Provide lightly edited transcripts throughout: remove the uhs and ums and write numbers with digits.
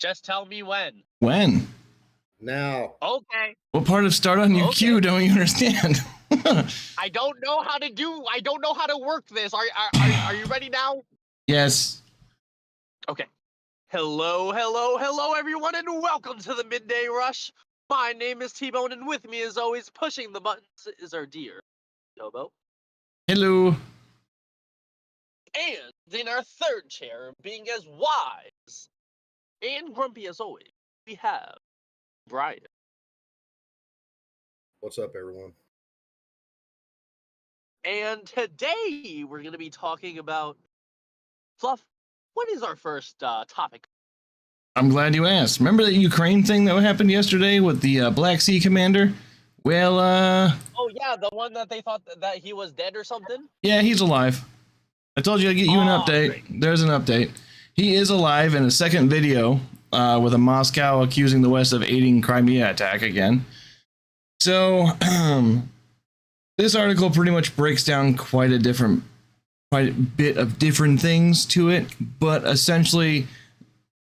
Just tell me when. When? Now. Okay. What part of start on your queue don't you understand? I don't know how to work this. Are you ready now? Yes. Okay. Hello, everyone, and welcome to the Midday Rush. My name is T-Bone, and with me, as always, pushing the buttons is our dear Nobo. Hello. And in our third chair, being as wise and grumpy as always, we have Brian. What's up, everyone? And today, we're going to be talking about Fluff. What is our first topic? I'm glad you asked. Remember that Ukraine thing that happened yesterday with the Black Sea commander? Well, Oh, yeah, the one that they thought that he was dead or something? Yeah, he's alive. I told you I'd get you an update. Great. There's an update. He is alive in a second video with a Moscow accusing the West of aiding Crimea attack again. So, this article pretty much breaks down quite a bit of different things to it, but essentially,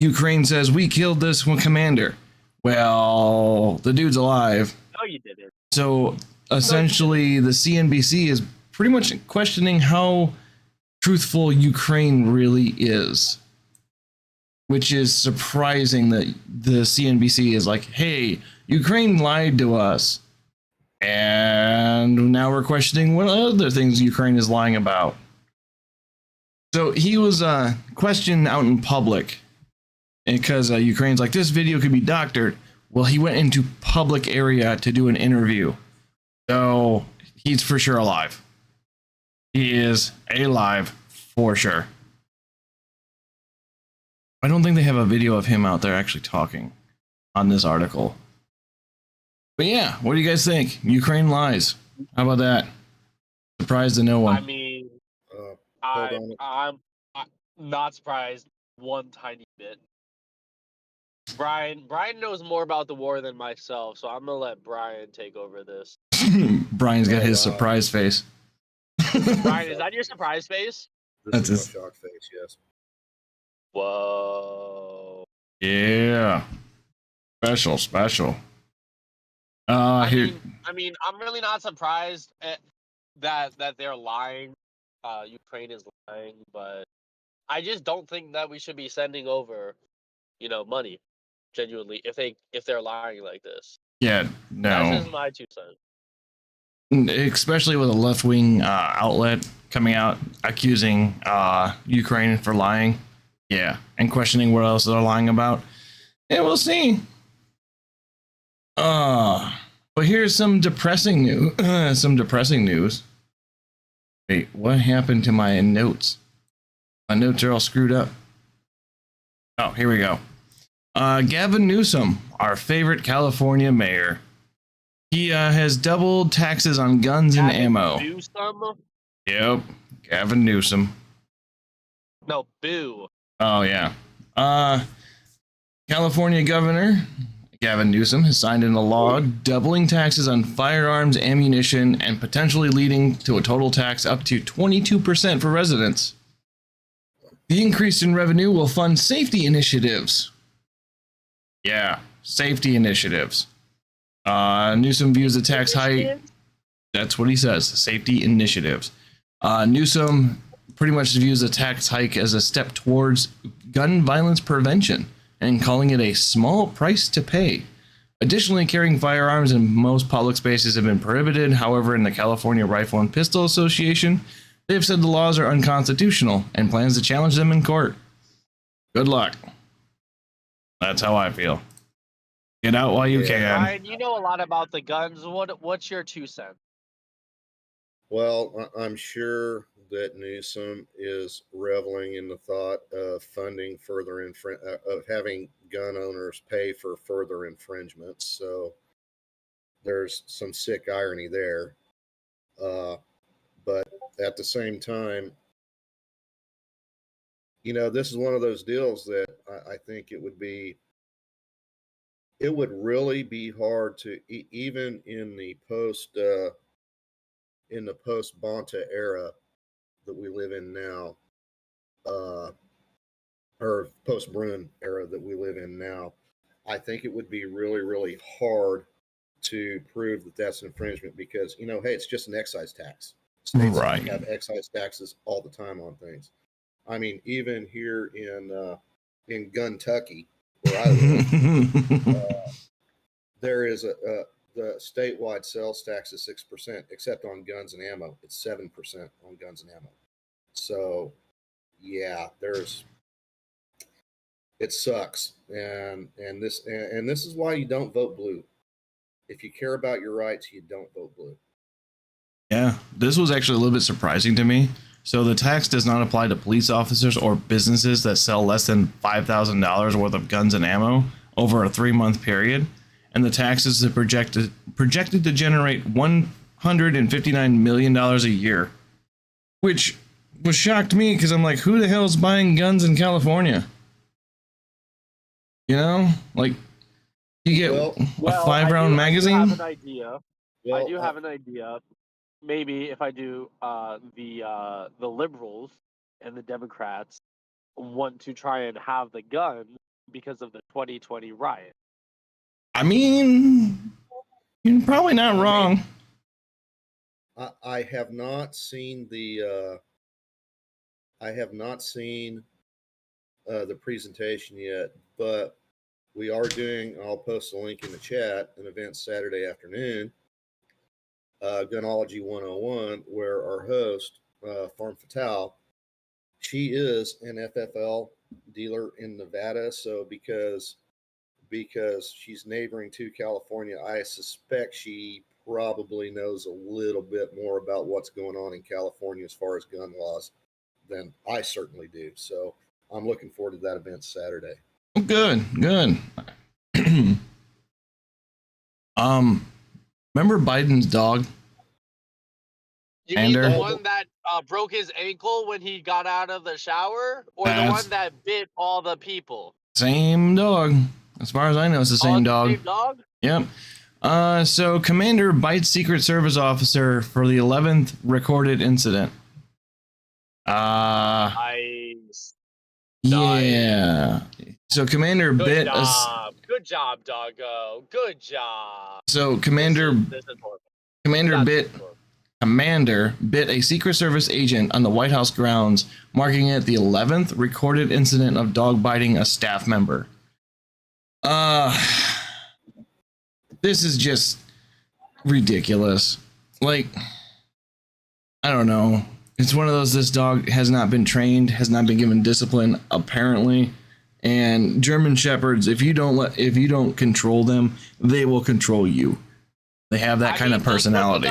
Ukraine says, we killed this one commander. Well, the dude's alive. No, you didn't. So, essentially, the CNBC is pretty much questioning how truthful Ukraine really is. Which is surprising that the CNBC is like, hey, Ukraine lied to us. And now we're questioning what other things Ukraine is lying about. So he was questioned out in public because Ukraine's like, this video could be doctored. Well, he went into public area to do an interview. So he's for sure alive. He is alive for sure. I don't think they have a video of him out there actually talking on this article. But yeah, what do you guys think? Ukraine lies. How about that? Surprised to no one. I mean, I'm not surprised one tiny bit. Brian knows more about the war than myself, so I'm gonna let Brian take over this. Brian's got his surprise face. Brian, is that your surprise face? This is my shock face, yes. Whoa. Yeah. Special. I mean, I'm really not surprised that they're lying. Ukraine is lying, but I just don't think that we should be sending over, money, genuinely, if they're lying like this. Yeah, no. That's just my 2 cents. Especially with a left-wing outlet coming out accusing Ukraine for lying. Yeah, and questioning what else they're lying about. Yeah, we'll see. But here's some depressing news. Wait, what happened to my notes? My notes are all screwed up. Oh, here we go. Gavin Newsom, our favorite California mayor. He has doubled taxes on guns and ammo. Newsom? Yep, Gavin Newsom. No, boo. Oh, yeah. California Governor Gavin Newsom has signed into law doubling taxes on firearms, ammunition, and potentially leading to a total tax up to 22% for residents. The increase in revenue will fund safety initiatives. Yeah, safety initiatives. Newsom views the tax hike. That's what he says, safety initiatives. Newsom pretty much views the tax hike as a step towards gun violence prevention and calling it a small price to pay. Additionally, carrying firearms in most public spaces have been prohibited. However, in the California Rifle and Pistol Association, they have said the laws are unconstitutional and plans to challenge them in court. Good luck. That's how I feel. Get out while you can. Ryan, you know a lot about the guns. What's your 2 cents? Well, I'm sure that Newsom is reveling in the thought of funding further of having gun owners pay for further infringements. So there's some sick irony there. But at the same time, this is one of those deals that I think it would really be hard to, even in the post Bonta era that we live in now, or post-Bruin era that we live in now, I think it would be really, really hard to prove that that's an infringement because, hey, it's just an excise tax. States Right. have excise taxes all the time on things. I mean, even here in Guntucky, where I live, there is the statewide sales tax is 6%, except on guns and ammo. It's 7% on guns and ammo. So, yeah, it sucks, and this is why you don't vote blue. If you care about your rights, you don't vote blue. Yeah, this was actually a little bit surprising to me. So the tax does not apply to police officers or businesses that sell less than $5,000 worth of guns and ammo over a 3-month period. And the taxes are projected to generate $159 million a year, which was shocked me because I'm like, who the hell is buying guns in California? Like you get a 5-round magazine. I have an idea. I do have an idea. Maybe if I do the liberals and the Democrats want to try and have the gun because of the 2020 riot. I mean, you're probably not wrong. I have not seen the presentation yet, but we are doing, I'll post a link in the chat, an event Saturday afternoon, Gunology 101, where our host, Farm Fatale, she is an FFL dealer in Nevada. So because she's neighboring to California, I suspect she probably knows a little bit more about what's going on in California as far as gun laws than I certainly do. So I'm looking forward to that event Saturday. Good. Remember Biden's dog? You mean the one that broke his ankle when he got out of the shower, or the one that bit all the people? Same dog. As far as I know, it's the same dog. Same dog? Yep. So Commander bites Secret Service officer for the 11th recorded incident. Nice. Yeah. So Commander bit Good job, doggo. Good job. So Commander bit a Secret Service agent on the White House grounds, marking it the 11th recorded incident of dog biting a staff member. This is just ridiculous. Like, I don't know. It's one of those, this dog has not been trained, has not been given discipline, apparently. And German Shepherds, if you don't control them, they will control you. They have that kind of personality.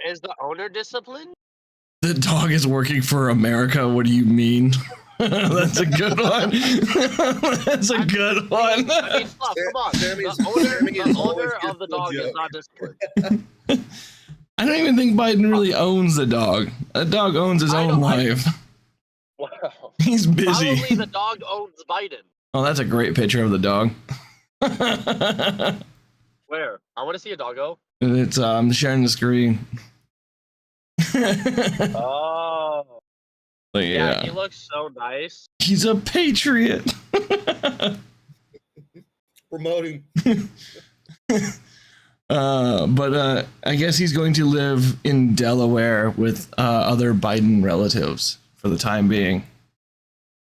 Is the owner disciplined? The dog is working for America. What do you mean? That's a good one. That's a good one. I mean, come on. The owner of the dog is not disciplined. I don't even think Biden really owns the dog. The dog owns his own life. Wow. He's busy. Probably the dog owns Biden. Oh, that's a great picture of the dog. Where? I want to see a doggo. It's I'm sharing the screen. Oh. But yeah, he looks so nice. He's a patriot. Promoting. But I guess he's going to live in Delaware with other Biden relatives for the time being,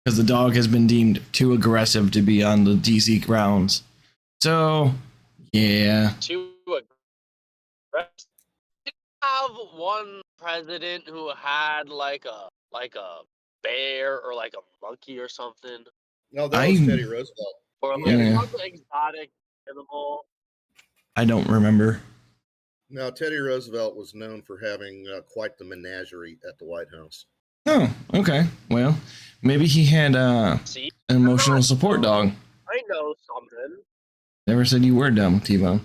because the dog has been deemed too aggressive to be on the DC grounds. So, yeah. Too aggressive. Did you have one president who had like a bear or like a monkey or something? No, that was Teddy Roosevelt. Or like some exotic animal. I don't remember. No, Teddy Roosevelt was known for having quite the menagerie at the White House. Oh, okay. Well, maybe he had an emotional support dog. I know something. Never said you were dumb, T-Bone.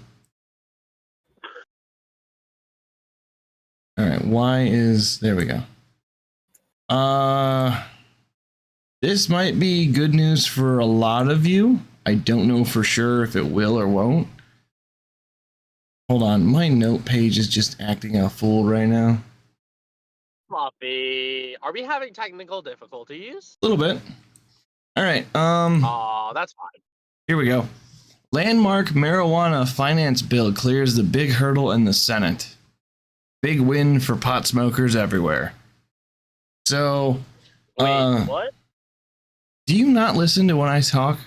All right, there we go. This might be good news for a lot of you. I don't know for sure if it will or won't. Hold on, my note page is just acting a fool right now. Floppy, are we having technical difficulties? A little bit. All right. That's fine. Here we go. Landmark marijuana finance bill clears the big hurdle in the Senate. Big win for pot smokers everywhere. So, Wait, what? Do you not listen to when I talk?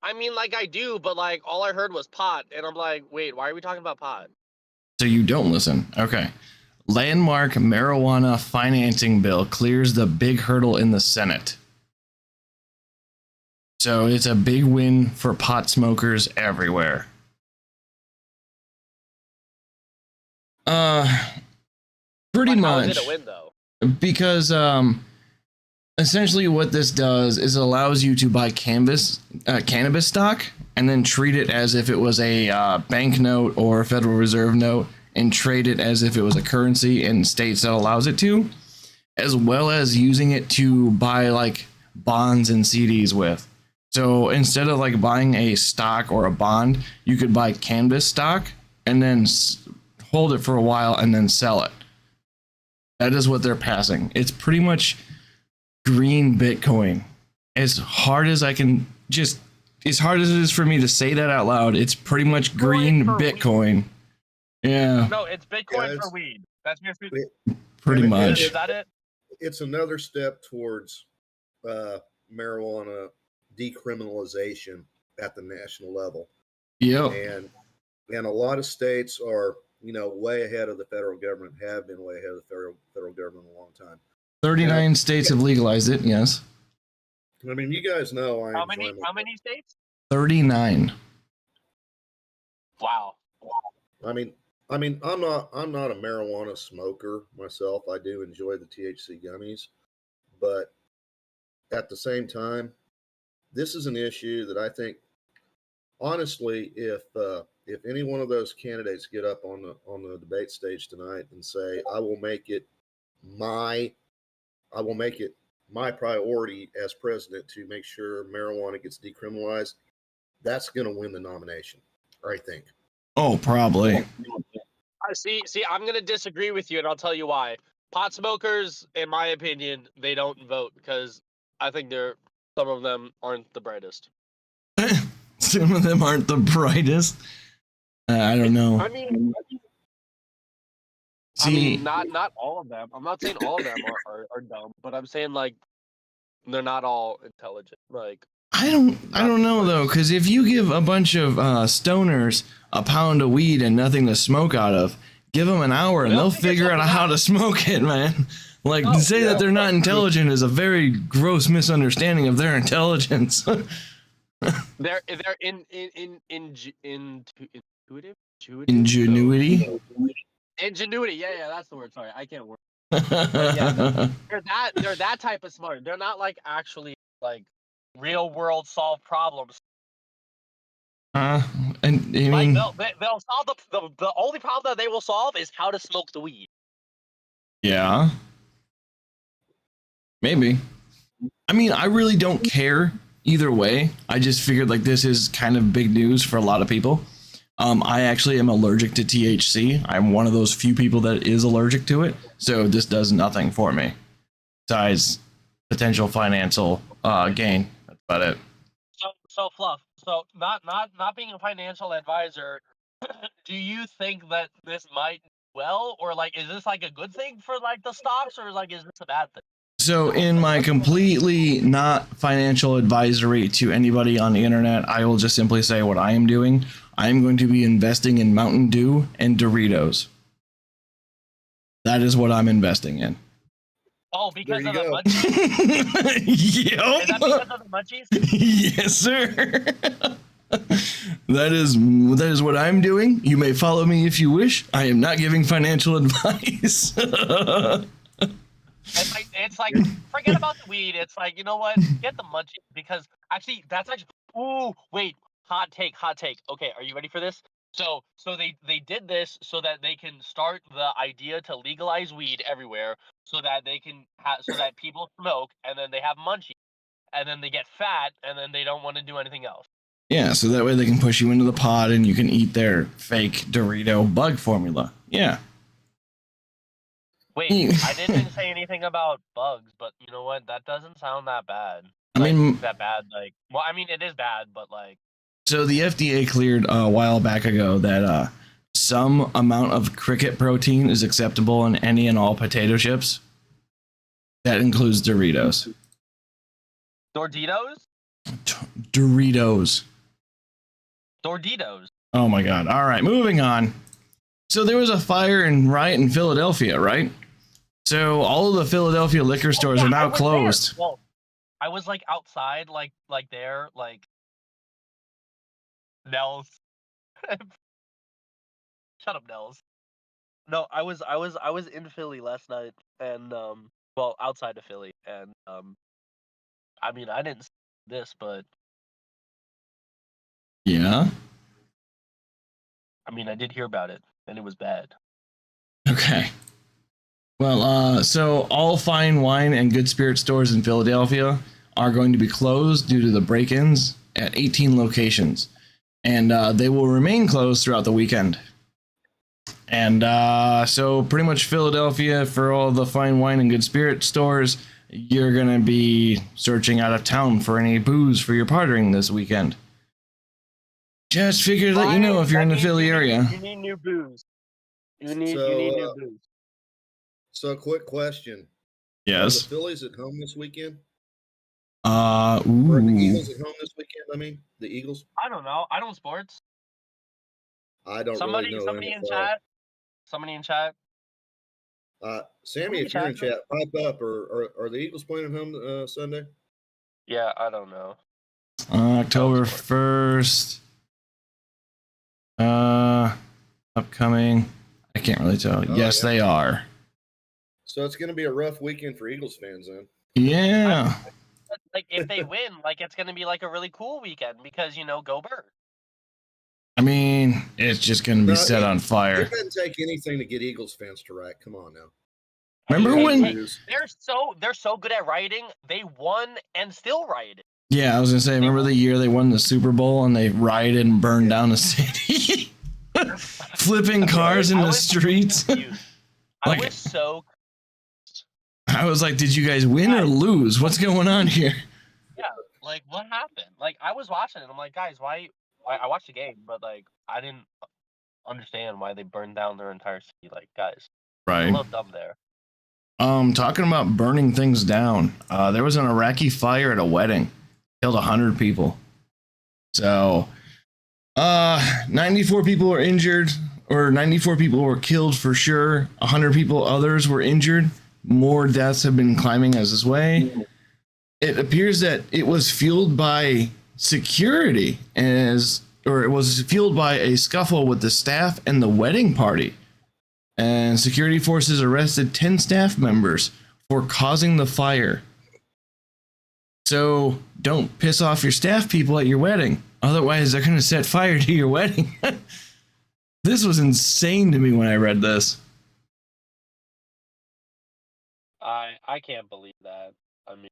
I mean, like I do, but like all I heard was pot, and I'm like, wait, why are we talking about pot? So you don't listen. Okay. Landmark marijuana financing bill clears the big hurdle in the Senate. So it's a big win for pot smokers everywhere. Pretty much. How is it a win though? Because essentially what this does is it allows you to buy cannabis stock and then treat it as if it was a banknote or a Federal Reserve note and trade it as if it was a currency in states that allows it to, as well as using it to buy like bonds and CDs with. So instead of like buying a stock or a bond, you could buy cannabis stock and then hold it for a while and then sell it. That is what they're passing. It's pretty much green Bitcoin. As hard as it is for me to say that out loud, it's pretty much green Bitcoin. Weed. Yeah. No, it's Bitcoin for weed. That's your pretty much. Is that it? It's another step towards marijuana decriminalization at the national level. Yep. And a lot of states are, way ahead of the federal government, have been way ahead of the federal government in a long time. 39 states have legalized it, yes. I mean, you guys know how many states? 39. Wow. I mean, I'm not a marijuana smoker myself. I do enjoy the THC gummies, but at the same time, this is an issue that I think, honestly, if any one of those candidates get up on the debate stage tonight and say, I will make it my priority as president to make sure marijuana gets decriminalized, that's going to win the nomination, I think. Oh, probably. See, I'm going to disagree with you, and I'll tell you why. Pot smokers, in my opinion, they don't vote because I think some of them aren't the brightest. Some of them aren't the brightest. I don't know. I mean, not all of them. I'm not saying all of them are dumb, but I'm saying like they're not all intelligent. Like I don't know though, because if you give a bunch of stoners a pound of weed and nothing to smoke out of, give them an hour and they'll figure out how to smoke it, man. Like to say that they're not intelligent is a very gross misunderstanding of their intelligence. They're intuitive. Ingenuity. Ingenuity. Yeah, that's the word. Sorry, I can't work. Yeah, they're that type of smart. They're not like actually like real world solve problems. And I mean, they'll solve the only problem that they will solve is how to smoke the weed. Yeah. Maybe. I mean, I really don't care either way. I just figured like this is kind of big news for a lot of people. I actually am allergic to THC. I'm one of those few people that is allergic to it. So this does nothing for me besides potential financial gain. That's about it. So Fluff. So not being a financial advisor, do you think that this might well, or like is this like a good thing for like the stocks, or like is this a bad thing? So in my completely not financial advisory to anybody on the internet, I will just simply say what I am doing. I am going to be investing in Mountain Dew and Doritos. That is what I'm investing in. Oh, because of the munchies? Yep. Is that because of the munchies? Yes, sir. That is what I'm doing. You may follow me if you wish. I am not giving financial advice. It's like forget about the weed. It's like, you know what? Get the munchies because actually that's actually wait, hot take. Okay, are you ready for this? So they did this so that they can start the idea to legalize weed everywhere so that they can so that people smoke and then they have munchies and then they get fat and then they don't want to do anything else. Yeah, so that way they can push you into the pod and you can eat their fake Dorito bug formula. Yeah. Wait, I didn't say anything about bugs, but you know what? That doesn't sound that bad. I mean, that bad. Well, I mean, it is bad, but like. So the FDA cleared a while back ago that some amount of cricket protein is acceptable in any and all potato chips. That includes Doritos. Doritos? Doritos. Doritos. Oh my God. All right, moving on. So there was a fire and riot in Philadelphia, right? So all of the Philadelphia liquor stores are now closed. Well, I was like outside, like there, like Nels. Shut up, Nels. No, I was in Philly last night, and well, outside of Philly, and I mean, I didn't see this, but yeah. I mean, I did hear about it, and it was bad. Okay. Well, so all fine wine and good spirit stores in Philadelphia are going to be closed due to the break-ins at 18 locations, and they will remain closed throughout the weekend. And so pretty much Philadelphia, for all the fine wine and good spirit stores, you're going to be searching out of town for any booze for your partying this weekend. Just figured to let you know if you're in the Philly area. You need new booze. You need new booze. So, quick question. Yes. Are the Phillies at home this weekend? Ooh. Or the Eagles at home this weekend? I mean, the Eagles? I don't know. I don't sports. I don't really know. Somebody in chat. Somebody in chat. Sammy, if you're in chat, pipe up. Or are the Eagles playing at home Sunday? Yeah, I don't know. October 1st. Upcoming. I can't really tell. Yes, yeah. They are. So it's going to be a rough weekend for Eagles fans then. Yeah. Like if they win, like it's going to be like a really cool weekend because go Birds. I mean, it's just going to be set on fire. It doesn't take anything to get Eagles fans to write. Come on now. Remember when they're so good at writing? They won and still rioted. Yeah, I was going to say, remember the year they won the Super Bowl and they rioted and burned down the city? Flipping cars in the streets. I was so. I was like, did you guys win or lose? What's going on here? Yeah, like what happened? Like I was watching it. I'm like, guys, why? I watched the game, but like I didn't understand why they burned down their entire city. Like, guys, right? A little dumb there. Talking about burning things down. There was an Iraqi fire at a wedding, killed 100 people. So, 94 people were injured, or 94 people were killed for sure. 100 people others were injured. More deaths have been climbing as this way. It appears that it was fueled by security, or it was fueled by a scuffle with the staff and the wedding party. And security forces arrested 10 staff members for causing the fire. So don't piss off your staff people at your wedding. Otherwise, they're going to set fire to your wedding. This was insane to me when I read this. I can't believe that. I mean,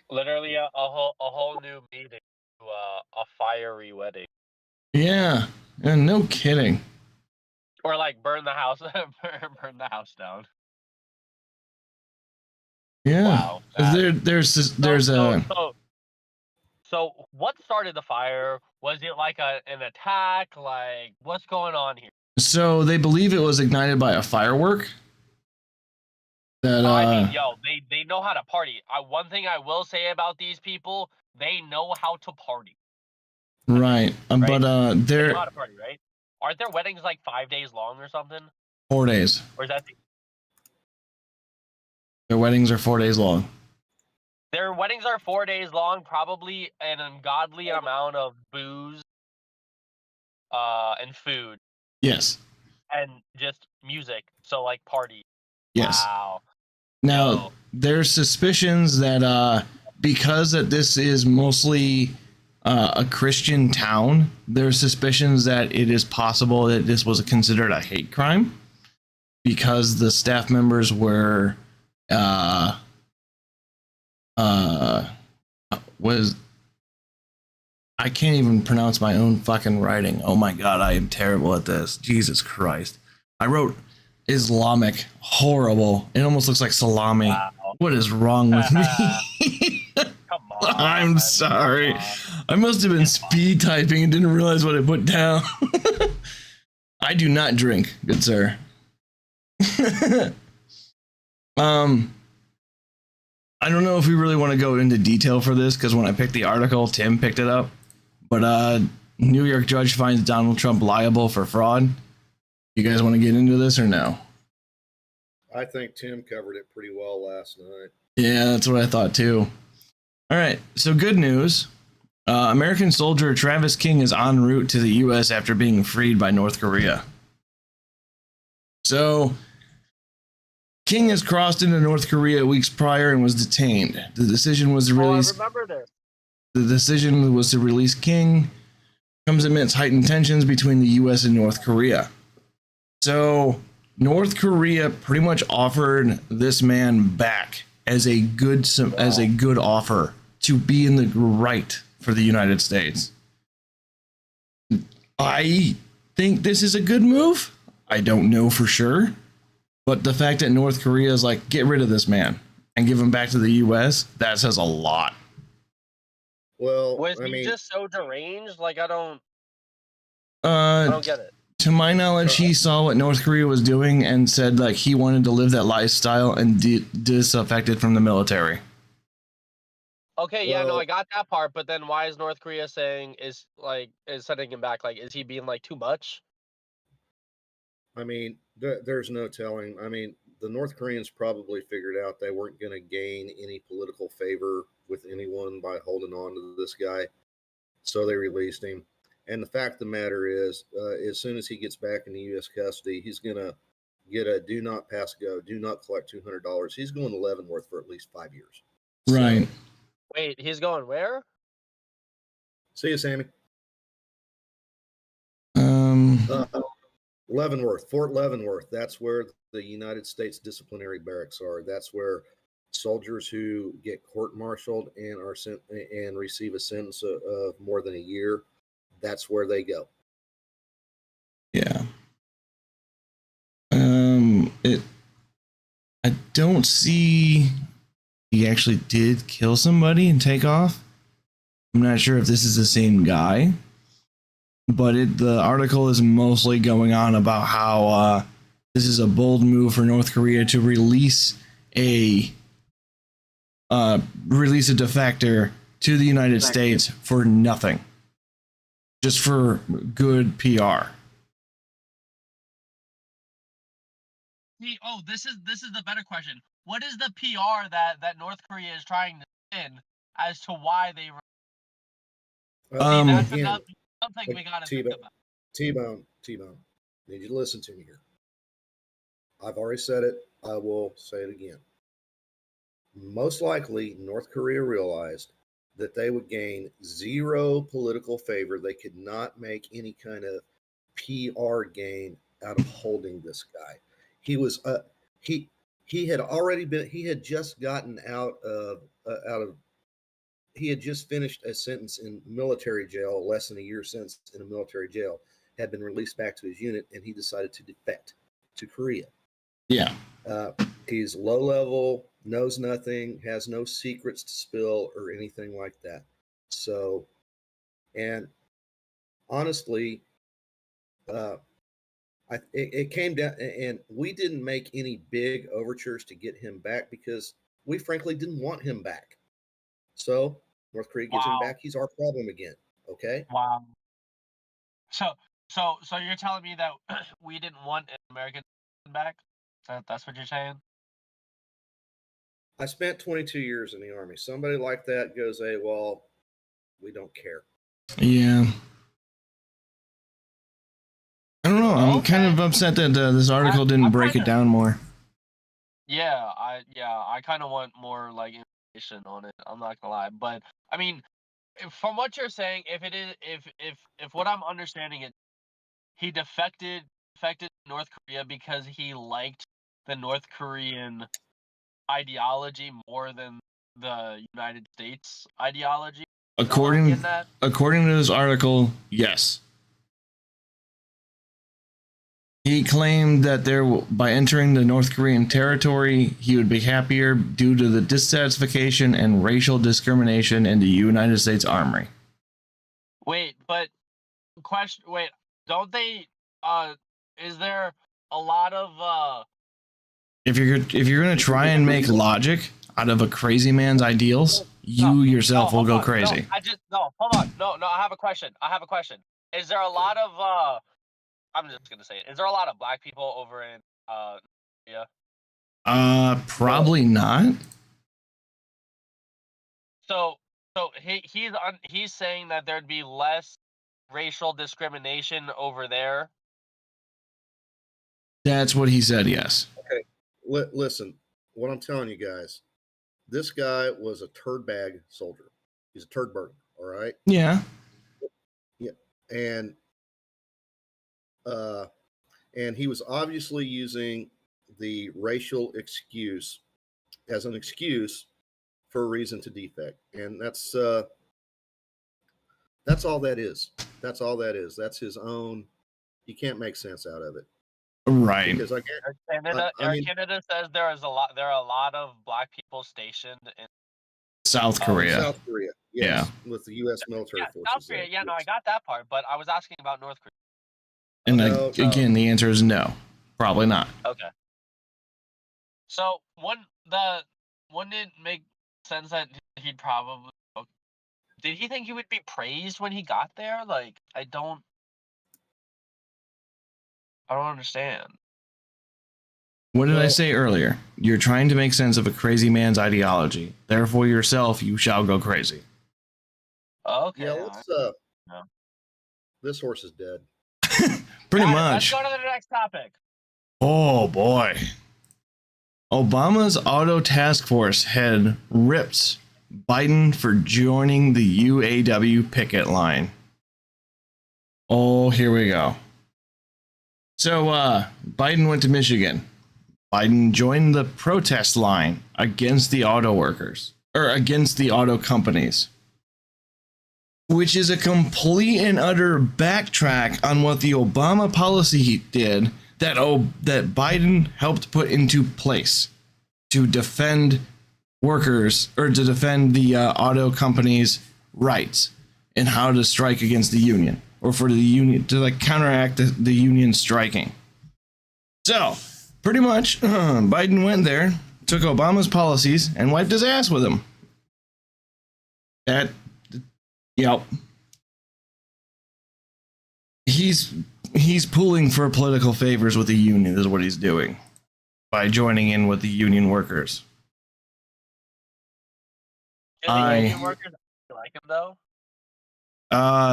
literally a whole new meaning to a fiery wedding. Yeah, and no kidding. Or like burn the house down. Yeah. Wow. So what started the fire? Was it like an attack? Like what's going on here? So they believe it was ignited by a firework. I mean, they know how to party. One thing I will say about these people, they know how to party. Right. Right? But they know how to party, right? Aren't their weddings like 5 days long or something? 4 days. Or is that their weddings are 4 days long? Their weddings are 4 days long, probably an ungodly amount of booze, and food. Yes. And just music. So like party. Yes. Wow. Now, there's suspicions that because that this is mostly a Christian town, there's suspicions that it is possible that this was considered a hate crime because the staff members were I can't even pronounce my own fucking writing. Oh my God, I am terrible at this. Jesus Christ. I wrote Islamic. Horrible. It almost looks like salami. Wow. What is wrong with me? Come on. I'm sorry. Come on. I must have been speed typing and didn't realize what I put down. I do not drink, good sir. I don't know if we really want to go into detail for this because when I picked the article, Tim picked it up. But New York judge finds Donald Trump liable for fraud. You guys want to get into this or no? I think Tim covered it pretty well last night. Yeah, that's what I thought too. All right, so good news. American soldier Travis King is en route to the U.S. after being freed by North Korea. So, King has crossed into North Korea weeks prior and was detained. The decision was to release. I remember this. The decision was to release King. Comes amidst heightened tensions between the U.S. and North Korea. So, North Korea pretty much offered this man back as a good offer to be in the right for the United States. I think this is a good move. I don't know for sure. But the fact that North Korea is like, get rid of this man and give him back to the U.S., that says a lot. Well, Was he just so deranged? Like, I don't get it. To my knowledge, he saw what North Korea was doing and said like he wanted to live that lifestyle and disaffected from the military. Okay, yeah, no, I got that part, but then why is North Korea saying is sending him back? Like, is he being like too much? I mean, there's no telling. I mean, the North Koreans probably figured out they weren't going to gain any political favor with anyone by holding on to this guy. So they released him. And the fact of the matter is, as soon as he gets back in the U.S. custody, he's going to get a do not pass go, do not collect $200. He's going to Leavenworth for at least 5 years. Right. So, wait, he's going where? See you, Sammy. Leavenworth, Fort Leavenworth. That's where the United States disciplinary barracks are. That's where soldiers who get court-martialed and are sent and receive a sentence of more than a year. That's where they go. Yeah. I don't see he actually did kill somebody and take off. I'm not sure if this is the same guy. But the article is mostly going on about how this is a bold move for North Korea to release a defector to the United States for nothing, just for good PR. This is the better question. What is the PR that North Korea is trying to spin as to why they? That's again, something we gotta think about. T-Bone, need you to listen to me here. I've already said it. I will say it again. Most likely, North Korea realized that they would gain zero political favor. They could not make any kind of PR gain out of holding this guy. He was he had already been. He had just gotten out of he had just finished a sentence in military jail, less than a year sentence in a military jail, had been released back to his unit, and he decided to defect to Korea. Yeah. He's low level, knows nothing, has no secrets to spill or anything like that. So, and honestly, it came down, and we didn't make any big overtures to get him back because we frankly didn't want him back. So North Korea gets him back. He's our problem again. Okay. Wow. So you're telling me that we didn't want an American back? That's what you're saying? I spent 22 years in the Army. Somebody like that goes AWOL, we don't care. Yeah. I don't know. I'm kind of upset that this article didn't break it down more. Yeah, I kind of want more like information on it. I'm not gonna lie, but I mean, from what you're saying, if what I'm understanding is he defected to North Korea because he liked the North Korean ideology more than the United States ideology. According to this article, yes. He claimed that by entering the North Korean territory, he would be happier due to the dissatisfaction and racial discrimination in the United States Army. Wait, but question. Wait, don't they? Is there a lot of If you're gonna try and make logic out of a crazy man's ideals, you yourself will go crazy. Hold on. No, I have a question. Is there a lot of I'm just gonna say it. Is there a lot of black people over in Korea? Probably not. So he's saying that there'd be less racial discrimination over there. That's what he said. Yes. Okay. Listen, what I'm telling you guys, this guy was a turd bag soldier. He's a turd burger. All right. Yeah. Yeah. And he was obviously using the racial excuse as an excuse for a reason to defect, and that's all that is. That's all that is. That's his own. You can't make sense out of it, right? Because Canada says there are a lot of black people stationed in South Korea. South Korea, yes, yeah, with the U.S. military forces. South Korea, yeah, yes. No, I got that part, but I was asking about North Korea. And again, the answer is no, probably not. Okay. So wouldn't it make sense that he'd probably? Did he think he would be praised when he got there? Like, I don't understand. What did I say earlier? You're trying to make sense of a crazy man's ideology. Therefore, yourself, you shall go crazy. Okay. Yeah, this horse is dead. Pretty much. Let's go to the next topic. Oh, boy. Obama's auto task force head rips Biden for joining the UAW picket line. Oh, here we go. So, Biden went to Michigan. Biden joined the protest line against the auto workers, or against the auto companies, which is a complete and utter backtrack on what the Obama policy did that Biden helped put into place to defend workers, or to defend the auto companies' rights and how to strike against the union, or for the union to counteract the union striking. So pretty much, Biden went there, took Obama's policies, and wiped his ass with them. Yep. He's pulling for political favors with the union, is what he's doing by joining in with the union workers. Do the union workers like him though?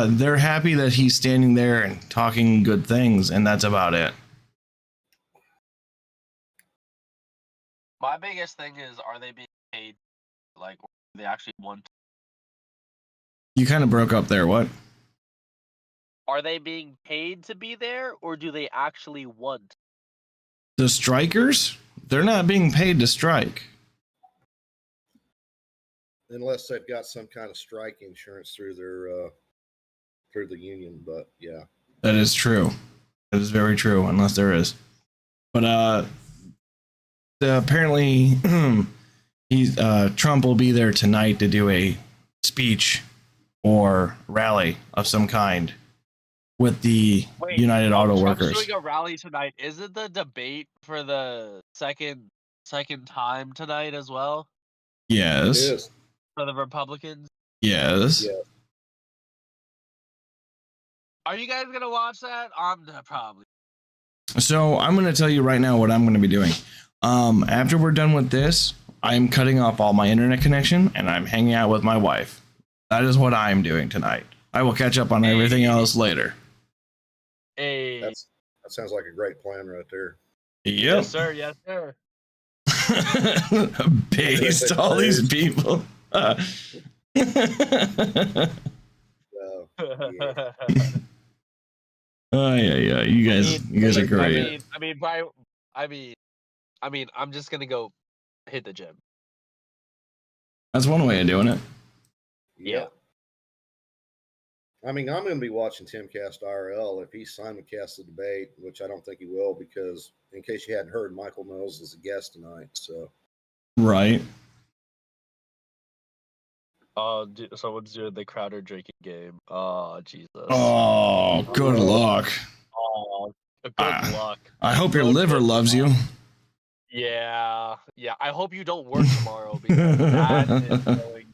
They're happy that he's standing there and talking good things, and that's about it. My biggest thing is, are they being paid like they actually want? You kind of broke up there. What? Are they being paid to be there, or do they actually want? The strikers? They're not being paid to strike. Unless they've got some kind of strike insurance through their through the union, but yeah. That is true. That is very true, unless there is. But apparently Trump will be there tonight to do a speech or rally of some kind with the United Auto Workers. Trump's doing a rally tonight. Is it the debate for the second time tonight as well? Yes. It is. For the Republicans? Yes. Yeah. Are you guys gonna watch that? I'm probably. So I'm going to tell you right now what I'm going to be doing. After we're done with this, I'm cutting off all my internet connection and I'm hanging out with my wife. That is what I'm doing tonight. I will catch up on everything else later. That sounds like a great plan right there. Yep. Yes, sir. Yes, sir. Based all these people. Oh yeah. You guys are great. I mean, I'm just gonna go hit the gym. That's one way of doing it. Yeah. I mean, I'm going to be watching Timcast IRL if he simulcasts the debate, which I don't think he will, because in case you hadn't heard, Michael Knowles is a guest tonight. So, right. Someone's doing the Crowder drinking game. Oh, Jesus. Oh, good luck. Oh, good luck. I hope your liver loves you. Yeah. I hope you don't work tomorrow because that is going.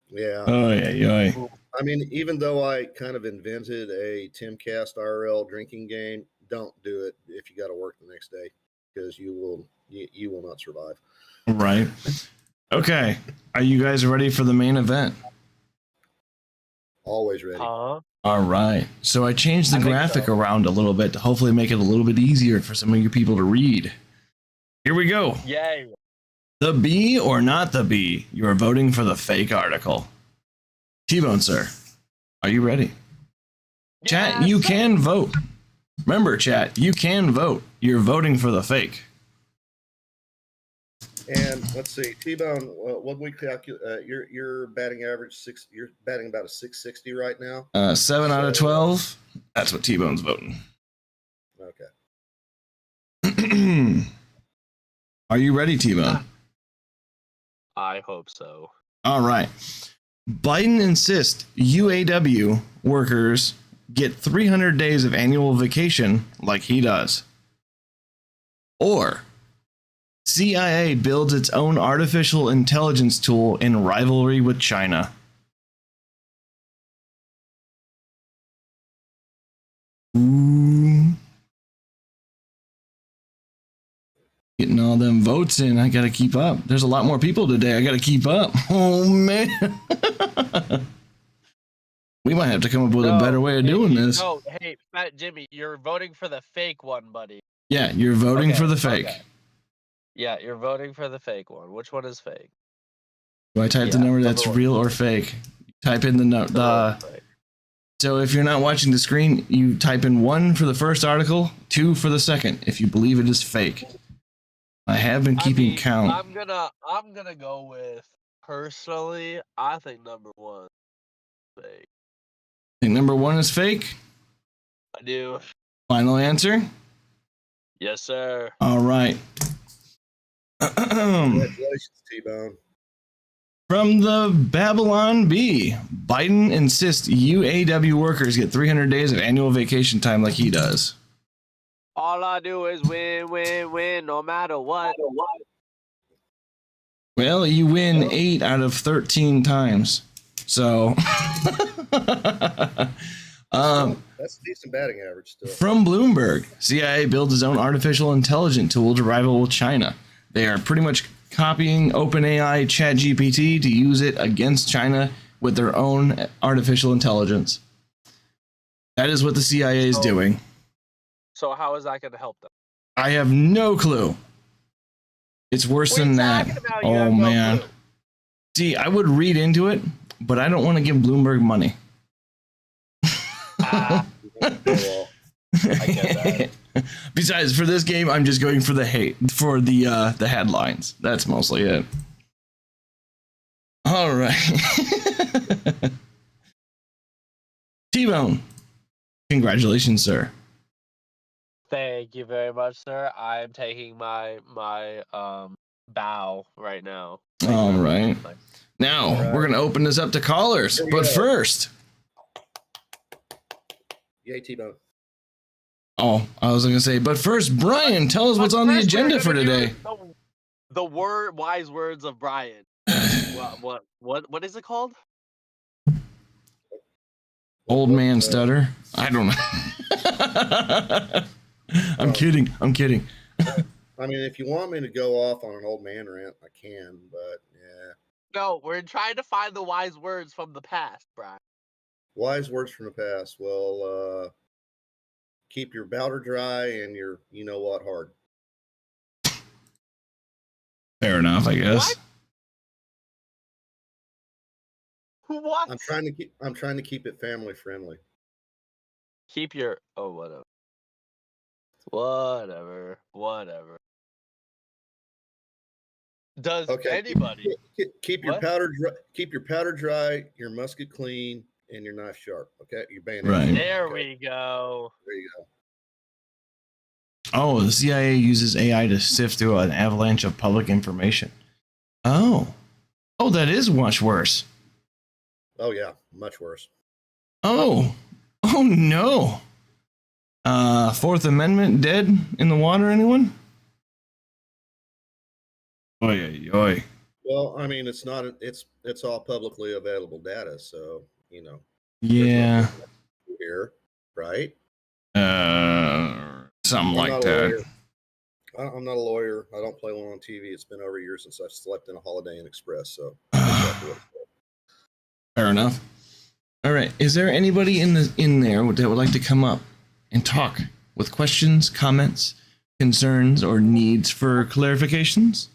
yeah. Oh, yeah. I mean, even though I kind of invented a Timcast IRL drinking game, don't do it if you got to work the next day, because you will not survive. Right. Okay. Are you guys ready for the main event? Always ready. Huh? All right. So I changed the graphic around a little bit to hopefully make it a little bit easier for some of you people to read. Here we go. Yay. The bee or not the bee? You are voting for the fake article. T-Bone, sir. Are you ready? Yeah, Chat, you can vote. Remember, chat, you can vote. You're voting for the fake. And let's see, T-Bone, what we calculate? Your batting average You're batting about a 660 right now. 7 out of 12. That's what T-Bone's voting. Okay. Are you ready, T-Bone? I hope so. All right. Biden insists UAW workers get 300 days of annual vacation like he does. Or CIA builds its own artificial intelligence tool in rivalry with China. Ooh. Getting all them votes in. I got to keep up. There's a lot more people today. I got to keep up. Oh, man. We might have to come up with a better way of doing this. No, hey, Fat Jimmy, you're voting for the fake one, buddy. Yeah, you're voting for the fake. Okay. Yeah, you're voting for the fake one. Which one is fake? Do I type the number that's real or fake? Type in the So if you're not watching the screen, you type in 1 for the first article, 2 for the second, if you believe it is fake. I have been keeping count. I'm gonna go with, personally, I think number 1 is fake. Think number 1 is fake? I do. Final answer? Yes, sir. All right. Congratulations, T-Bone. From the Babylon Bee, Biden insists UAW workers get 300 days of annual vacation time like he does. All I do is win, no matter what. Well, you win 8 out of 13 times. So, that's a decent batting average still. From Bloomberg, CIA builds its own artificial intelligence tool to rival with China. They are pretty much copying OpenAI ChatGPT to use it against China with their own artificial intelligence. That is what the CIA is doing. So how is that going to help them? I have no clue. It's worse than that. Oh, man. See, I would read into it, but I don't want to give Bloomberg money. I get that. Besides, for this game, I'm just going for the the headlines. That's mostly it. All right. T-Bone, congratulations, sir. Thank you very much, sir. I'm taking my bow right now. All right. Now, we're going to open this up to callers. But first... Yay, T-Bone. Oh, I was going to say, but first, Brian, tell us what's on the agenda for today. The wise words of Brian. What is it called? Old man stutter. I don't know. I'm kidding. I mean, if you want me to go off on an old man rant, I can, but yeah. No, we're trying to find the wise words from the past, Brian. Wise words from the past. Well, keep your powder dry and your you-know-what hard. Fair enough, I guess. What? I'm trying to keep it family friendly. Keep your whatever. Does anybody keep your powder dry? Keep your powder dry. Your musket clean, and your knife sharp. Okay, your bayonet. Right. Sharp, There okay? we go. There you go. Oh, the CIA uses AI to sift through an avalanche of public information. Oh, that is much worse. Oh yeah, much worse. Oh no. Fourth Amendment dead in the water, anyone? Oy, oy. Well, I mean, it's not. It's all publicly available data, so you know. Yeah. Here, right? Something I'm like not a that. lawyer. I'm not a lawyer. I don't play one on TV. It's been over a year since I've slept in a Holiday Inn Express, so Fair enough. All right. Is there anybody in there that would like to come up and talk with questions, comments, concerns, or needs for clarifications?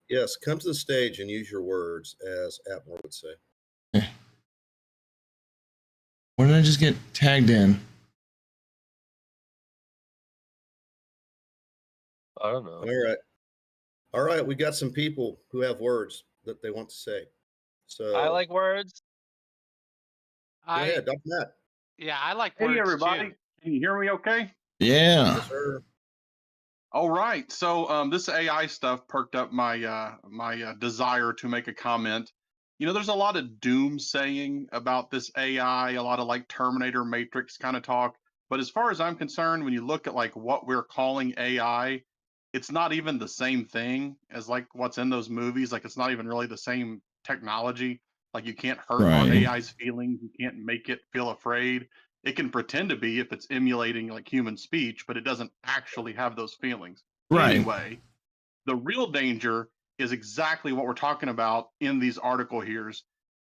Yes, come to the stage and use your words, as Atmore would say. Where did I just get tagged in? I don't know. All right. We got some people who have words that they want to say. So I like words. Go ahead, Dr. Matt. Yeah, I like words. Hey, everybody. Too. Can you hear me okay? Yeah. Yes, sir. All right. So this AI stuff perked up my desire to make a comment. You know, there's a lot of doomsaying about this AI, a lot of like Terminator Matrix kind of talk. But as far as I'm concerned, when you look at like what we're calling AI, it's not even the same thing as like what's in those movies. Like it's not even really the same technology. Like you can't hurt our Right. AI's feelings. You can't make it feel afraid. It can pretend to be if it's emulating like human speech, but it doesn't actually have those feelings. Right. Anyway, the real danger is exactly what we're talking about in these article here's.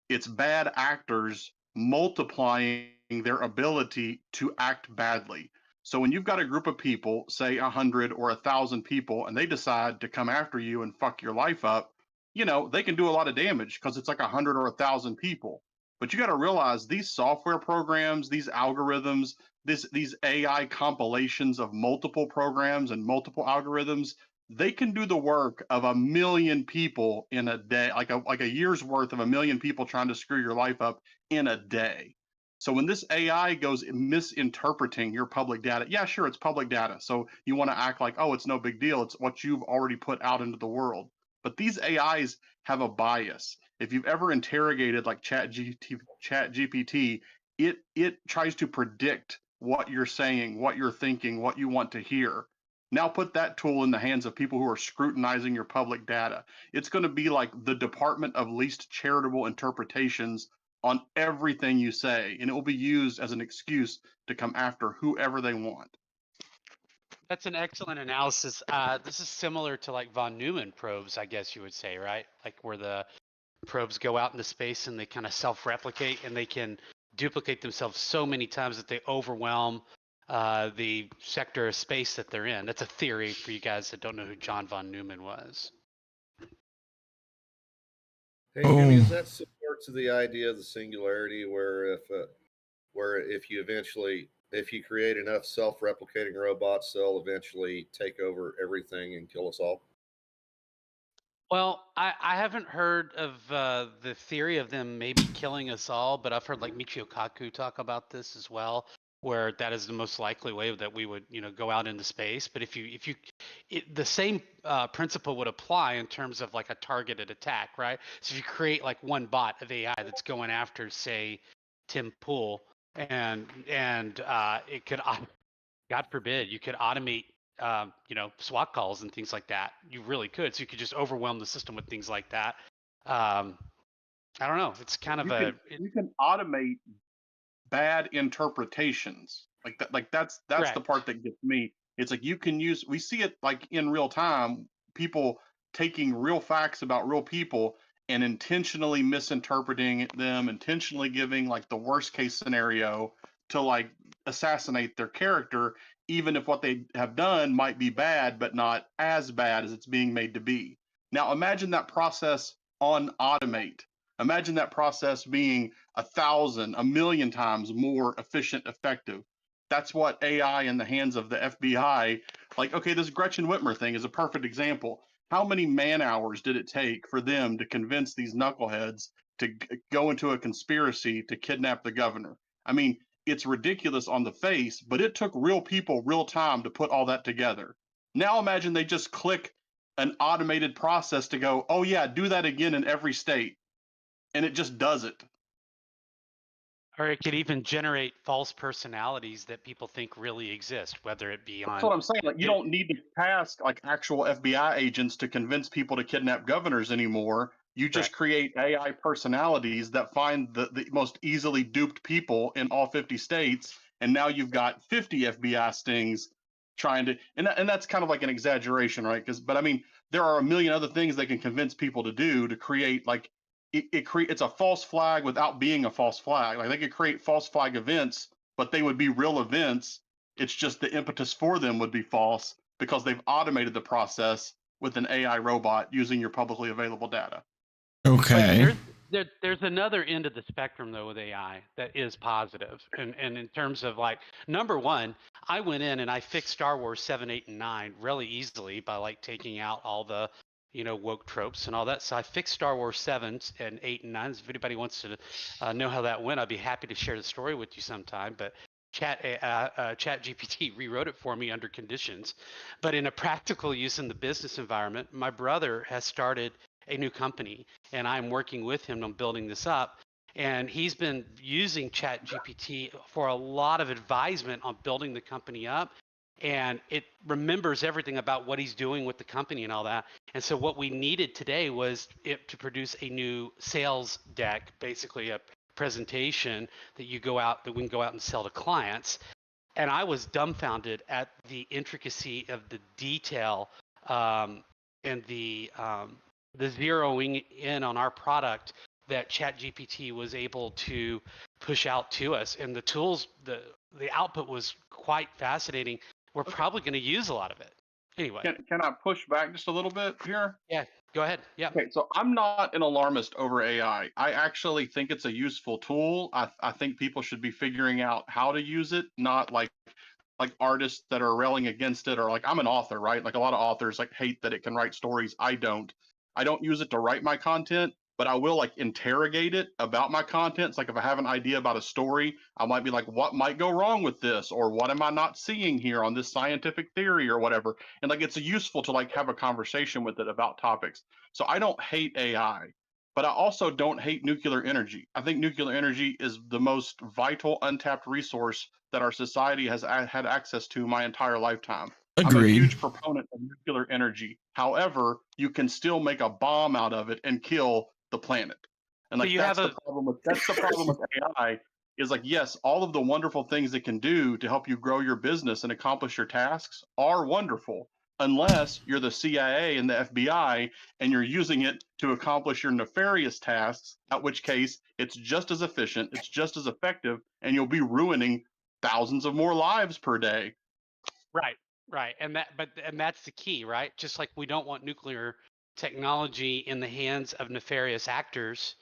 It's bad actors multiplying their ability to act badly. So when you've got a group of people, say 100 or 1,000 people, and they decide to come after you and fuck your life up, you know, they can do a lot of damage because it's like 100 or 1,000 people. But you got to realize these software programs, these algorithms, these AI compilations of multiple programs and multiple algorithms, they can do the work of 1 million people in a day, like a year's worth of 1 million people trying to screw your life up in a day. So when this AI goes misinterpreting your public data, yeah, sure, it's public data. So you want to act like, oh, it's no big deal. It's what you've already put out into the world. But these AIs have a bias. If you've ever interrogated like ChatGPT, it tries to predict what you're saying, what you're thinking, what you want to hear. Now put that tool in the hands of people who are scrutinizing your public data. It's going to be like the Department of Least Charitable Interpretations on everything you say, and it will be used as an excuse to come after whoever they want. That's an excellent analysis. This is similar to like von Neumann probes, I guess you would say, right? Like where the probes go out into space and they kind of self-replicate and they can duplicate themselves so many times that they overwhelm the sector of space that they're in. That's a theory for you guys that don't know who John von Neumann was. Hey, Jimmy, is that similar to the idea of the singularity, where if you create enough self-replicating robots, they'll eventually take over everything and kill us all? Well, I haven't heard of the theory of them maybe killing us all, but I've heard like Michio Kaku talk about this as well, where that is the most likely way that we would, go out into space. But the same principle would apply in terms of like a targeted attack, right? So if you create like one bot of AI that's going after, say, Tim Pool, and it could, God forbid, you could automate SWAT calls and things like that. You really could. So you could just overwhelm the system with things like that. I don't know. It's kind of you can automate bad interpretations like that. Like that's the part that gets me. It's like we see it like in real time, people taking real facts about real people and intentionally misinterpreting them, intentionally giving like the worst case scenario to like assassinate their character, even if what they have done might be bad, but not as bad as it's being made to be. Now imagine that process on automate. Imagine that process being 1,000, 1,000,000 times more efficient, effective. That's what AI in the hands of the FBI, like, okay, this Gretchen Whitmer thing is a perfect example. How many man hours did it take for them to convince these knuckleheads to go into a conspiracy to kidnap the governor. I mean, it's ridiculous on the face, but it took real people, real time to put all that together. Now imagine they just click an automated process to go, oh yeah, do that again in every state. And it just does it. Or it could even generate false personalities that people think really exist, whether it be That's on. what I'm saying. Like, you don't need to task like actual FBI agents to convince people to kidnap governors anymore. You just create AI personalities that find the most easily duped people in all 50 states. And now you've got 50 FBI stings trying to, and that's kind of like an exaggeration, right? But I mean, there are a million other things they can convince people to do to create like, it's a false flag without being a false flag. Like they could create false flag events, but they would be real events. It's just the impetus for them would be false because they've automated the process with an AI robot using your publicly available data. Okay. There's another end of the spectrum though with AI that is positive, and in terms of like, number one, I went in and I fixed Star Wars 7, 8, and 9 really easily by like taking out all the woke tropes and all that. So I fixed Star Wars 7 and 8 and 9. If anybody wants to know how that went, I'd be happy to share the story with you sometime. But Chat GPT rewrote it for me under conditions. But in a practical use in the business environment, my brother has started a new company, and I'm working with him on building this up. And he's been using Chat GPT for a lot of advisement on building the company up. And it remembers everything about what he's doing with the company and all that. And so what we needed today was it to produce a new sales deck, basically a presentation that we can go out and sell to clients. And I was dumbfounded at the intricacy of the detail and the zeroing in on our product that ChatGPT was able to push out to us. And the tools, the output was quite fascinating. We're probably going to use a lot of it. Anyway. Can I push back just a little bit here? Yeah, go ahead. Yeah. Okay, so I'm not an alarmist over AI. I actually think it's a useful tool. I think people should be figuring out how to use it, not like artists that are railing against it, or like I'm an author, right? Like a lot of authors like hate that it can write stories. I don't use it to write my content, but I will like interrogate it about my content. It's like if I have an idea about a story, I might be like, what might go wrong with this? Or what am I not seeing here on this scientific theory or whatever? And like, it's useful to like have a conversation with it about topics. So I don't hate AI, but I also don't hate nuclear energy. I think nuclear energy is the most vital, untapped resource that our society has had access to my entire lifetime. Agreed. I'm a huge proponent of nuclear energy. However, you can still make a bomb out of it and kill the planet. And like that's the problem with AI is like, yes, all of the wonderful things it can do to help you grow your business and accomplish your tasks are wonderful, unless you're the CIA and the FBI and you're using it to accomplish your nefarious tasks, at which case it's just as efficient, it's just as effective, and you'll be ruining thousands of more lives per day. Right. And that's the key, right? Just like we don't want nuclear technology in the hands of nefarious actors,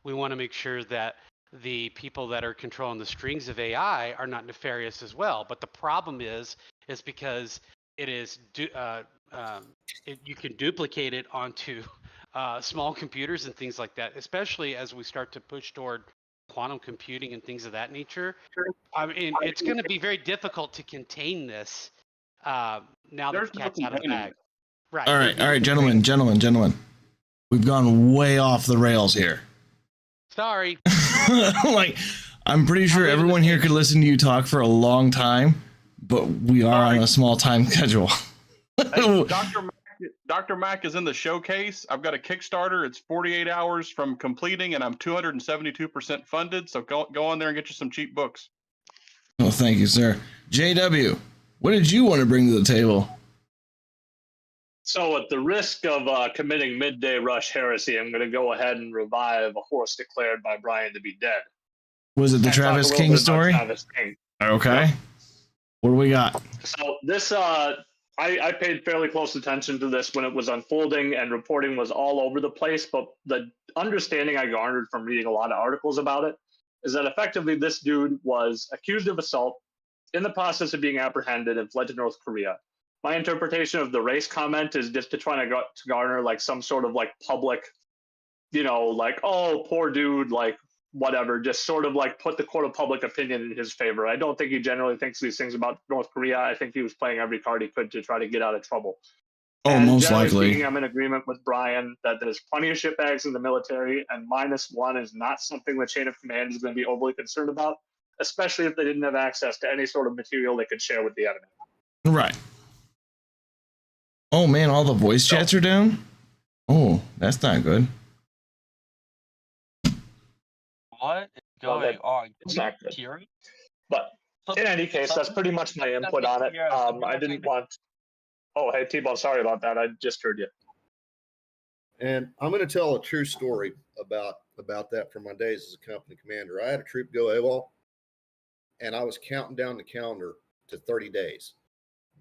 we want to make sure that the people that are controlling the strings of AI are not nefarious as well. But the problem is because it is you can duplicate it onto small computers and things like that, especially as we start to push toward quantum computing and things of that nature. I mean, it's going to be very difficult to contain this now that the cat's out of the bag. Right. All right, gentlemen. We've gone way off the rails here. Sorry. Like, I'm pretty sure everyone here could listen to you talk for a long time, but we are on a small time schedule. Hey, Dr. Mac is in the showcase. I've got a Kickstarter. It's 48 hours from completing, and I'm 272% funded. So go on there and get you some cheap books. Well, thank you, sir. JW, what did you want to bring to the table? So at the risk of committing midday rush heresy, I'm going to go ahead and revive a horse declared by Brian to be dead. Was it the Travis King story? Travis King. Okay. Yep. What do we got? So this, I paid fairly close attention to this when it was unfolding, and reporting was all over the place. But the understanding I garnered from reading a lot of articles about it is that effectively this dude was accused of assault, in the process of being apprehended, and fled to North Korea. My interpretation of the race comment is just to try to garner like some sort of like public like, oh, poor dude, like whatever, just sort of like put the court of public opinion in his favor. I don't think he generally thinks these things about North Korea. I think he was playing every card he could to try to get out of trouble. Oh, and most generally likely. speaking, I'm in agreement with Brian that there's plenty of shitbags in the military, and -1 is not something the chain of command is going to be overly concerned about, especially if they didn't have access to any sort of material they could share with the enemy. Right. Oh man, all the voice chats are down? Oh, that's not good. What is going on? It's not good. Hearing? But in any case, that's pretty much my input on it. I didn't want... Oh, hey, T-Bone, sorry about that. I just heard you. And I'm going to tell a true story about that from my days as a company commander. I had a troop go AWOL, and I was counting down the calendar to 30 days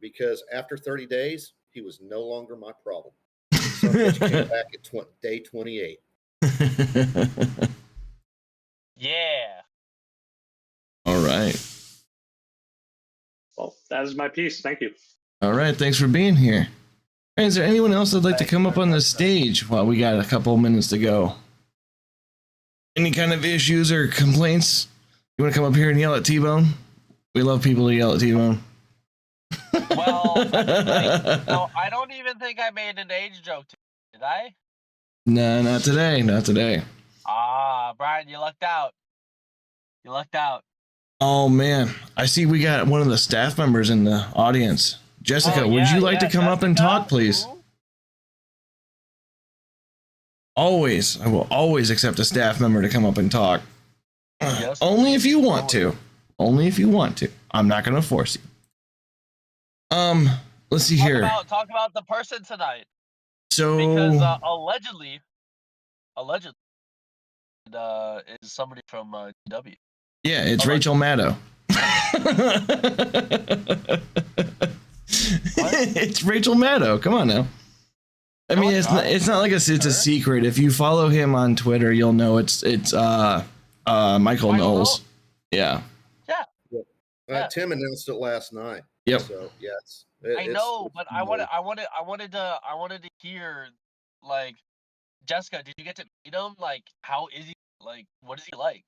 because after 30 days, he was no longer my problem. So he came back at day 28. Yeah. All right. Well, that is my piece. Thank you. All right. Thanks for being here. Hey, is there anyone else that'd like to come up on the stage while we got a couple minutes to go? Any kind of issues or complaints? You want to come up here and yell at T-Bone? We love people to yell at T-Bone. Well, no, I don't even think I made an age joke. Did I? No, not today. Not today. Ah, Brian, you lucked out. You lucked out. Oh, man. I see we got one of the staff members in the audience. Jessica, would you like to come up and talk, please? Always. I will always accept a staff member to come up and talk. Yes. Only if you want to. Only if you want to. I'm not going to force you. Let's see here. Talk about the person tonight. So because allegedly, is somebody from DW. Yeah, it's Rachel Maddow. It's Rachel Maddow. Come on now. I mean, it's not like it's a secret. If you follow him on Twitter, you'll know it's Michael Knowles. Yeah. Yeah. Tim announced it last night. Yep. So yes. I know, but I wanted to hear, like, Jessica, did you get to meet him? Like, how is he? Like, what is he like?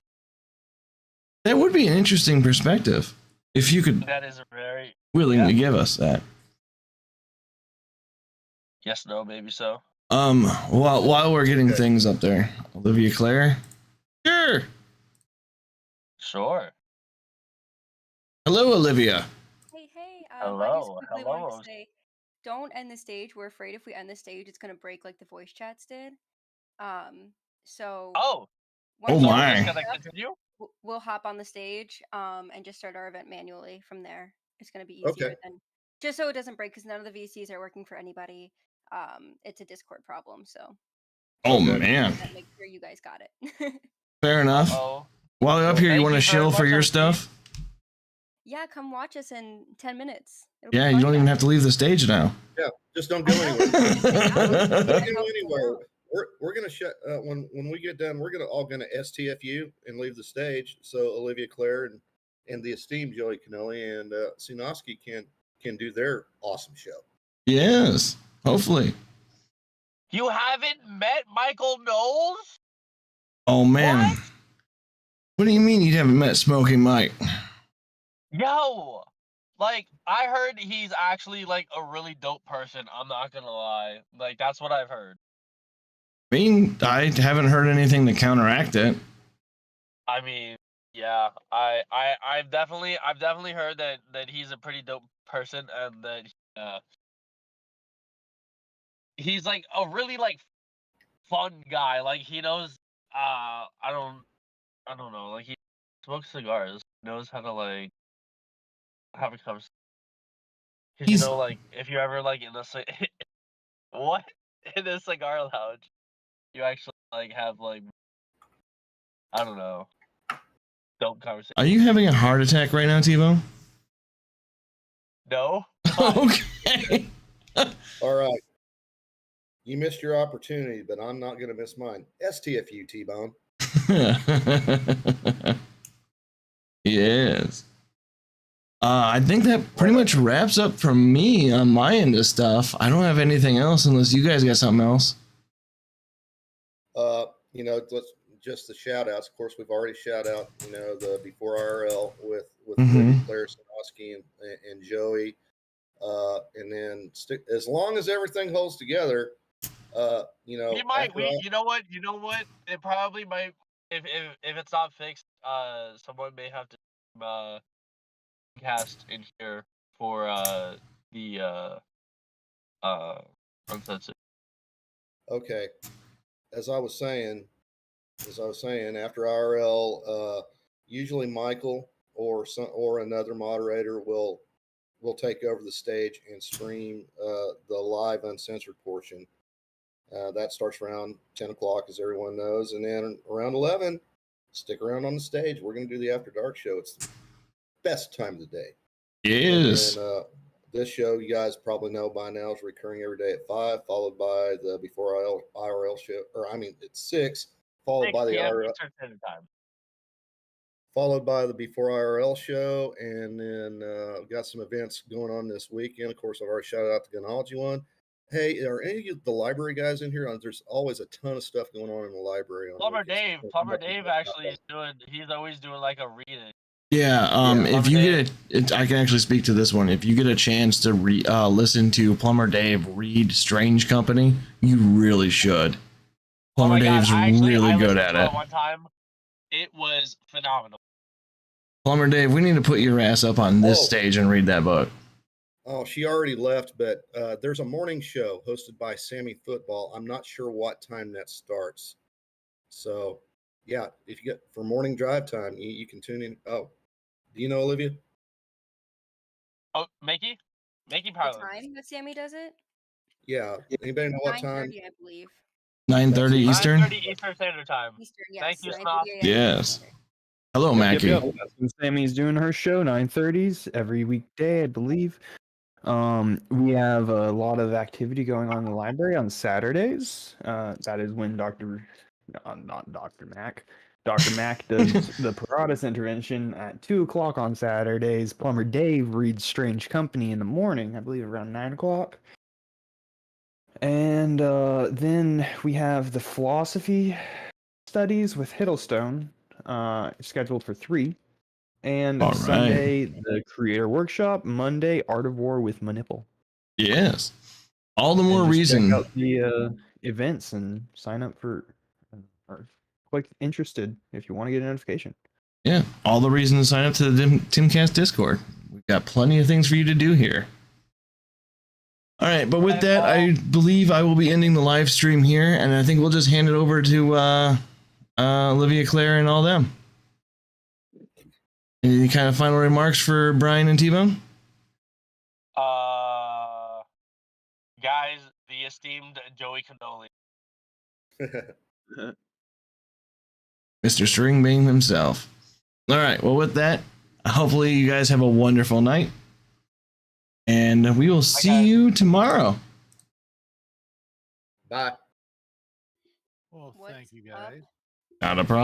That would be an interesting perspective if you could. That is a very willing to give us that. Yes, no, maybe so. While we're getting things up there, Olivia Claire. Sure. Hello, Olivia. Hey. Hello. I just quickly wanted to say, don't end the stage. We're afraid if we end the stage, it's gonna break like the voice chats did. So. Oh. My. Can I continue? We'll hop on the stage and just start our event manually from there. It's going to be easier than just so it doesn't break because none of the VCs are working for anybody. It's a Discord problem, so. Oh man. Make sure you guys got it. Fair enough. Uh-oh. While you're up here, you want to shill for your stuff? Yeah, come watch us in 10 minutes. Yeah, you don't even have to leave the stage now. Yeah, just don't go anywhere. Don't go anywhere. We're gonna shut when we get done. We're all gonna STFU and leave the stage so Olivia Claire and the esteemed Joey Canelli and Sinoski can do their awesome show. Yes, hopefully. You haven't met Michael Knowles? Oh man, what do you mean you haven't met Smoking Mike? Yo, like I heard he's actually like a really dope person. I'm not gonna lie, like that's what I've heard. I mean, I haven't heard anything to counteract it. I mean, yeah, I've definitely heard that he's a pretty dope person and that he's like a really like fun guy. Like he knows I don't know, like he smokes cigars, knows how to like have a conversation. You know, like if you're ever like in a cigar lounge, you actually like have like I don't know, dope conversation. Are you having a heart attack right now, T-Bone? No. Okay. All right. You missed your opportunity, but I'm not going to miss mine. STFU, T-Bone. Yes. I think that pretty much wraps up from me on my end of stuff. I don't have anything else unless you guys got something else. let's just the shout outs. Of course, we've already shout out, the Before IRL with Mhm. Libby, Claire Sanowski, and Joey. And then as long as everything holds together, We might. You know what? It probably might. If it's not fixed, someone may have to cast in here for the uncensored. Okay. As I was saying, after IRL, usually Michael or another moderator will take over the stage and stream the live uncensored portion. That starts around 10 o'clock, as everyone knows, and then around 11, stick around on the stage. We're going to do the After Dark show. It's the best time of the day. Yes. And then this show, you guys probably know by now, is recurring every day at 5, followed by the Before IRL show, it's 6, followed by the IRL. Time. Followed by the Before IRL show, and then we've got some events going on this weekend. Of course, I've already shouted out the Gnology one. Hey, are any of the library guys in here? There's always a ton of stuff going on in the library. Plumber Dave actually is doing. He's always doing like a reading. Yeah. If you get I can actually speak to this one. If you get a chance to listen to Plumber Dave read Strange Company, you really should. Plumber Dave's really good at it. One time, it was phenomenal. Plumber Dave, we need to put your ass up on this stage and read that book. Oh, she already left, but there's a morning show hosted by Sammy Football. I'm not sure what time that starts. So, yeah, if you get for morning drive time, you can tune in. Oh, do you know, Olivia? Oh, Makey probably. The time that Sammy does it? Yeah. Anybody know what time? 9:30, I believe. 9:30 Eastern? 9:30 Eastern Standard Time. Eastern, yes. Thank you, 9:30 Snob. a.m. Yes. Hello, Mackie. Yep. That's when Sammy's doing her show, 9:30s every weekday, I believe. We have a lot of activity going on in the library on Saturdays. That is when not Dr. Mac. Dr. Mac does the Paratus intervention at 2 o'clock on Saturdays. Plumber Dave reads Strange Company in the morning, I believe around 9 o'clock. And then we have the philosophy studies with Hiddlestone, scheduled for 3. And All Sunday, the Creator Workshop. Monday, Art of War with Manipple. Yes. All the more reason. Check out the events and sign up for, or click interested if you want to get a notification. Yeah. All the reason to sign up to the Timcast Discord. We've got plenty of things for you to do here. All right. But with that, I believe I will be ending the live stream here. And I think we'll just hand it over to Olivia, Claire, and all them. Any kind of final remarks for Brian and T-Bone? Guys, the esteemed Joey Condoli. Mr. Stringbean himself. All right. Well, with that, hopefully you guys have a wonderful night. And we will see you tomorrow. Bye. Well, thank you guys. Not a problem.